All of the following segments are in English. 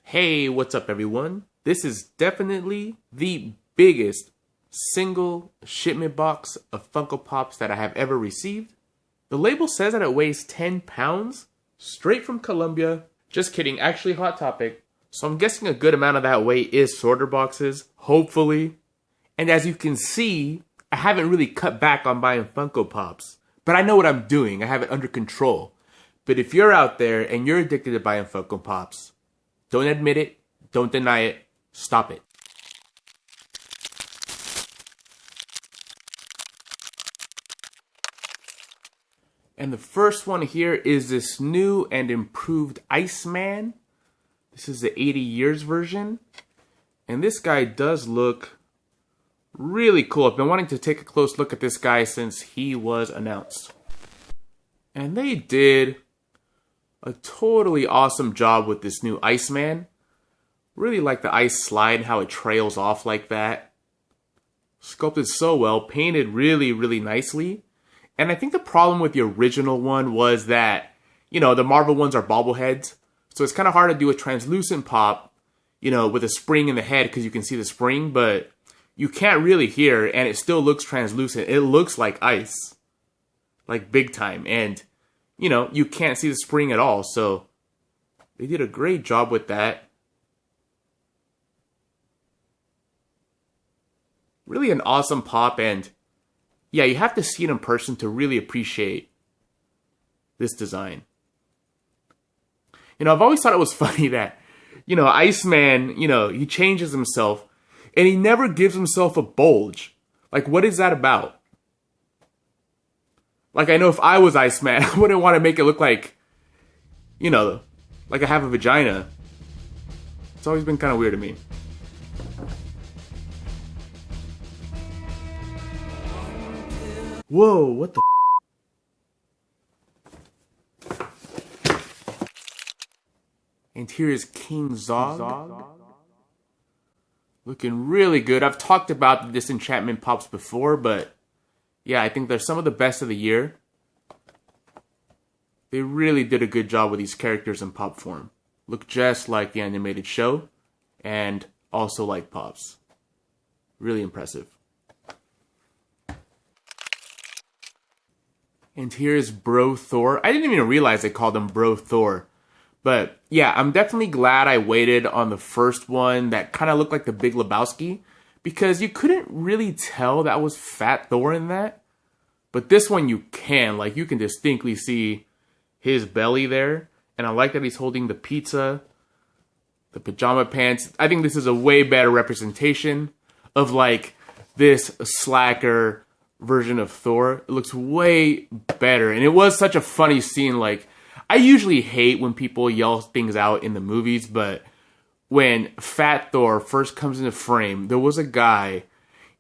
Hey, what's up everyone? This is definitely the biggest single shipment box of Funko Pops that I have ever received. The label says that it weighs 10 pounds, straight from Colombia. Just kidding, actually Hot Topic. So I'm guessing a good amount of that weight is sorter boxes, hopefully. And as you can see, I haven't really cut back on buying Funko Pops. But I know what I'm doing, I have it under control. But if you're out there and you're addicted to buying Funko Pops, don't admit it, don't deny it, stop it. And the first one here is this new and improved Iceman. This is the 80 years version. And this guy does look really cool. I've been wanting to take a close look at this guy since he was announced. And they did a totally awesome job with this new Iceman. Really like the ice slide, how it trails off like that. Sculpted so well, painted really, really nicely. And I think the problem with the original one was that, you know, the Marvel ones are bobbleheads. So it's kind of hard to do a translucent pop, you know, with a spring in the head because you can see the spring, but you can't really hear and it still looks translucent. It looks like ice, like big time. And you know, you can't see the spring at all, so they did a great job with that. Really an awesome pop, and yeah, you have to see it in person to really appreciate this design. You know, I've always thought it was funny that, you know, Iceman, you know, he changes himself, and he never gives himself a bulge. Like, what is that about? Like, I know if I was Iceman, I wouldn't want to make it look like, you know, like I have a vagina. It's always been kind of weird to me. Whoa, what the f? And here is King Zog. Looking really good. I've talked about the Disenchantment Pops before, but yeah, I think they're some of the best of the year. They really did a good job with these characters in pop form. Look just like the animated show, and also like Pops. Really impressive. And here's Bro Thor. I didn't even realize they called him Bro Thor. But yeah, I'm definitely glad I waited on the first one that kind of looked like the Big Lebowski, because you couldn't really tell that was Fat Thor in that. But this one you can. Like, you can distinctly see his belly there. And I like that he's holding the pizza, the pajama pants. I think this is a way better representation of, like, this slacker version of Thor. It looks way better. And it was such a funny scene. Like, I usually hate when people yell things out in the movies, but when Fat Thor first comes into frame, there was a guy,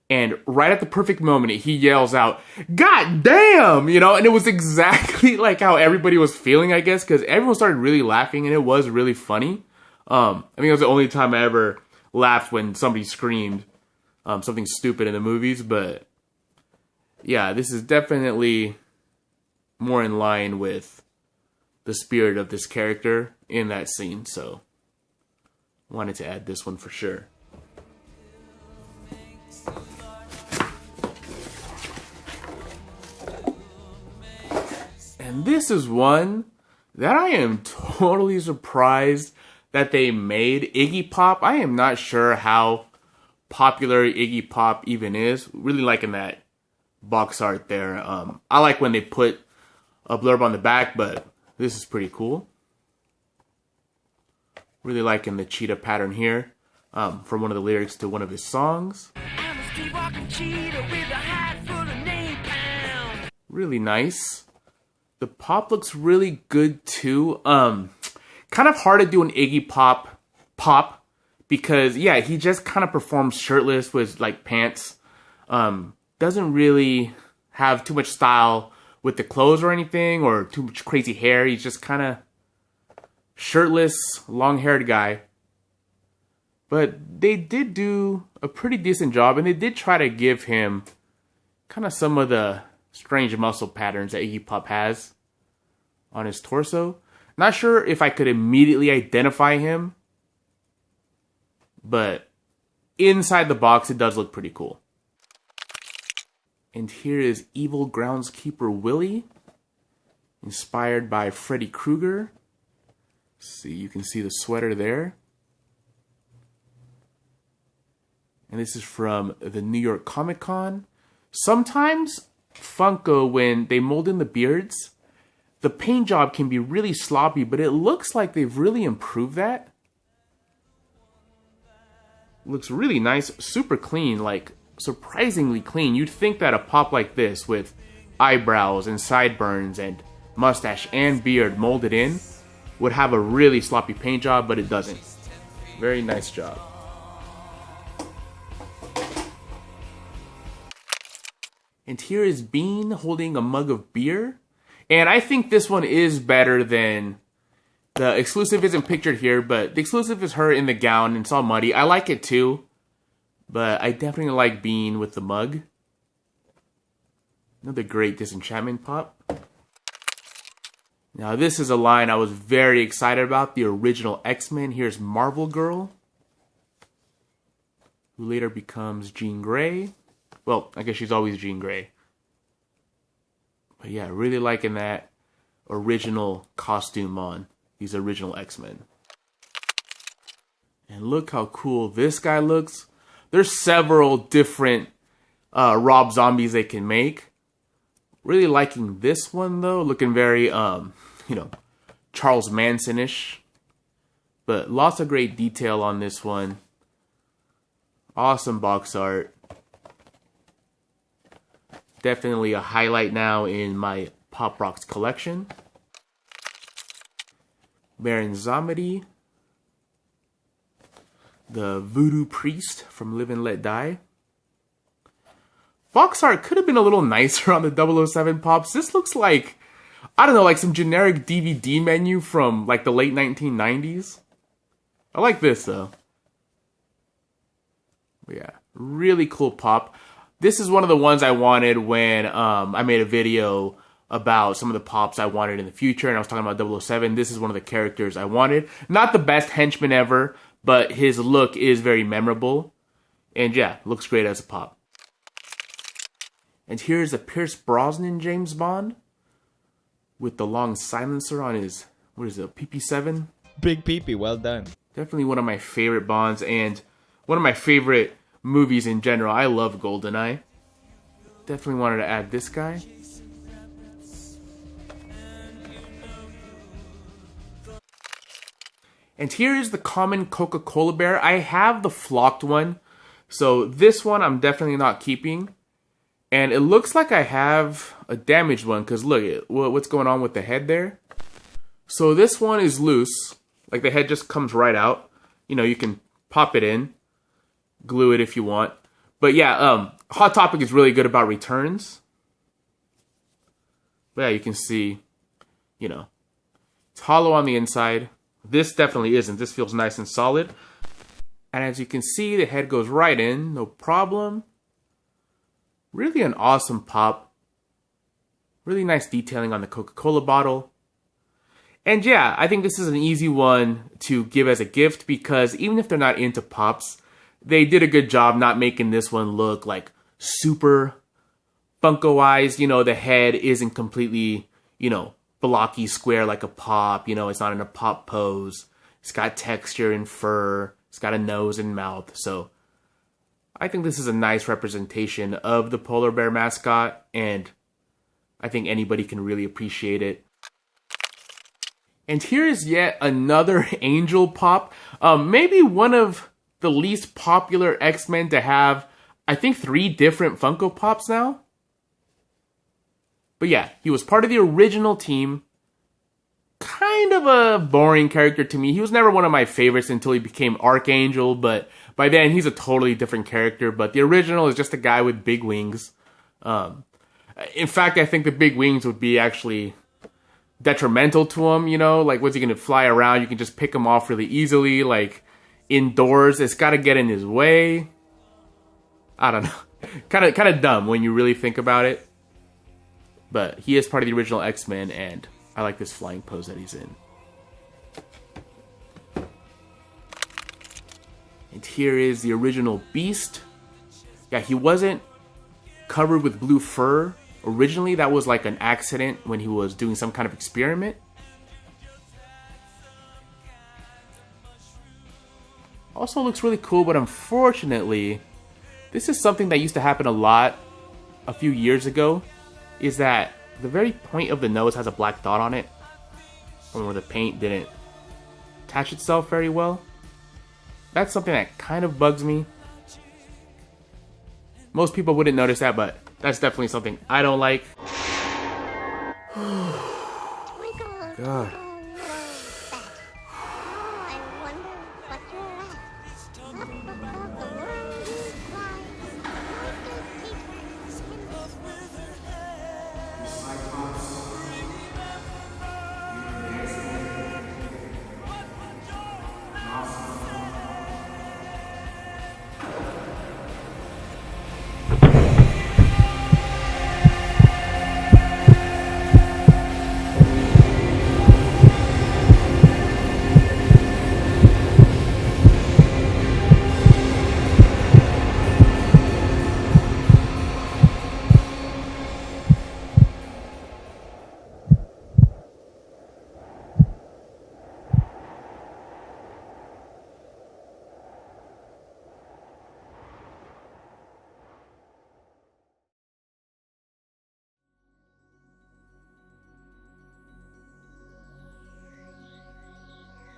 and right at the perfect moment, he yells out, "God damn!" You know, and it was exactly like how everybody was feeling, I guess, because everyone started really laughing, and it was really funny. I think it was the only time I ever laughed when somebody screamed something stupid in the movies, but yeah, this is definitely more in line with the spirit of this character in that scene, so wanted to add this one for sure. And this is one that I am totally surprised that they made. Iggy Pop. I am not sure how popular Iggy Pop even is. Really liking that box art there. I like when they put a blurb on the back, but this is pretty cool. Really liking the cheetah pattern here from one of the lyrics to one of his songs. Really nice. The pop looks really good too. Kind of hard to do an Iggy Pop because yeah, he just kind of performs shirtless with like pants. Doesn't really have too much style with the clothes or anything, or too much crazy hair. He's just kind of shirtless, long-haired guy. But they did do a pretty decent job, and they did try to give him kind of some of the strange muscle patterns that Iggy Pop has on his torso. Not sure if I could immediately identify him, but inside the box, it does look pretty cool. And here is evil groundskeeper Willie, inspired by Freddy Krueger. See, you can see the sweater there. And this is from the New York Comic Con. Sometimes Funko, when they mold in the beards, the paint job can be really sloppy, but it looks like they've really improved that. Looks really nice, super clean, like surprisingly clean. You'd think that a pop like this with eyebrows and sideburns and mustache and beard molded in would have a really sloppy paint job, but it doesn't. Very nice job. And here is Bean holding a mug of beer. And I think this one is better than the exclusive. Isn't pictured here, but the exclusive is her in the gown and it's all muddy. I like it too, but I definitely like Bean with the mug. Another great Disenchantment pop. Now this is a line I was very excited about, the original X-Men. Here's Marvel Girl, who later becomes Jean Grey. Well, I guess she's always Jean Grey. But yeah, really liking that original costume on these original X-Men. And look how cool this guy looks. There's several different Rob Zombies they can make. Really liking this one though, looking very, you know, Charles Manson-ish. But lots of great detail on this one. Awesome box art. Definitely a highlight now in my Pop Rocks collection. Baron Samedi, the Voodoo Priest from Live and Let Die. Box art could have been a little nicer on the 007 Pops. This looks like, I don't know, like some generic DVD menu from like the late 1990s. I like this though. But yeah, really cool pop. This is one of the ones I wanted when I made a video about some of the pops I wanted in the future, and I was talking about 007. This is one of the characters I wanted. Not the best henchman ever, but his look is very memorable. And yeah, looks great as a pop. And here's a Pierce Brosnan James Bond with the long silencer on his, what is it, PP7? Big PP, well done. Definitely one of my favorite Bonds and one of my favorite movies in general. I love GoldenEye. Definitely wanted to add this guy. And here is the common Coca-Cola bear. I have the flocked one, so this one I'm definitely not keeping. And it looks like I have a damaged one, because look at what's going on with the head there. So this one is loose, like the head just comes right out. You know, you can pop it in, glue it if you want. But yeah, Hot Topic is really good about returns. But yeah, you can see, you know, it's hollow on the inside. This definitely isn't. This feels nice and solid. And as you can see, the head goes right in, no problem. Really an awesome pop. Really nice detailing on the Coca-Cola bottle. And yeah, I think this is an easy one to give as a gift because even if they're not into pops, they did a good job not making this one look like super Funko-ized. You know, the head isn't completely, you know, blocky square like a pop. You know, it's not in a pop pose. It's got texture and fur. It's got a nose and mouth. So I think this is a nice representation of the polar bear mascot, and I think anybody can really appreciate it. And here is yet another Angel pop. Maybe one of the least popular X-Men to have, I think, 3 different Funko Pops now. But yeah, he was part of the original team. Kind of a boring character to me. He was never one of my favorites until he became Archangel, but by then he's a totally different character. But the original is just a guy with big wings. In fact, I think the big wings would be actually detrimental to him, you know? Like, what's he gonna fly around? You can just pick him off really easily. Like, indoors. It's got to get in his way. I don't know. Kind of dumb when you really think about it. But he is part of the original X-Men, and I like this flying pose that he's in. And here is the original Beast. Yeah, he wasn't covered with blue fur. Originally, that was like an accident when he was doing some kind of experiment. Also looks really cool, but unfortunately, this is something that used to happen a lot a few years ago, is that the very point of the nose has a black dot on it, from where the paint didn't attach itself very well. That's something that kind of bugs me. Most people wouldn't notice that, but that's definitely something I don't like. God.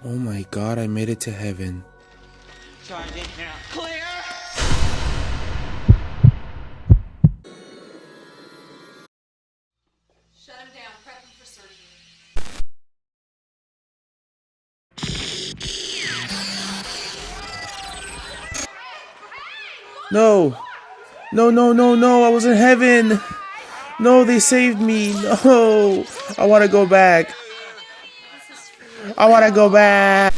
Oh my God, I made it to heaven. Charge it now. Clear! Shut him down. Prep him for surgery. No! No, I was in heaven! No, they saved me! No! I want to go back! I want to go back!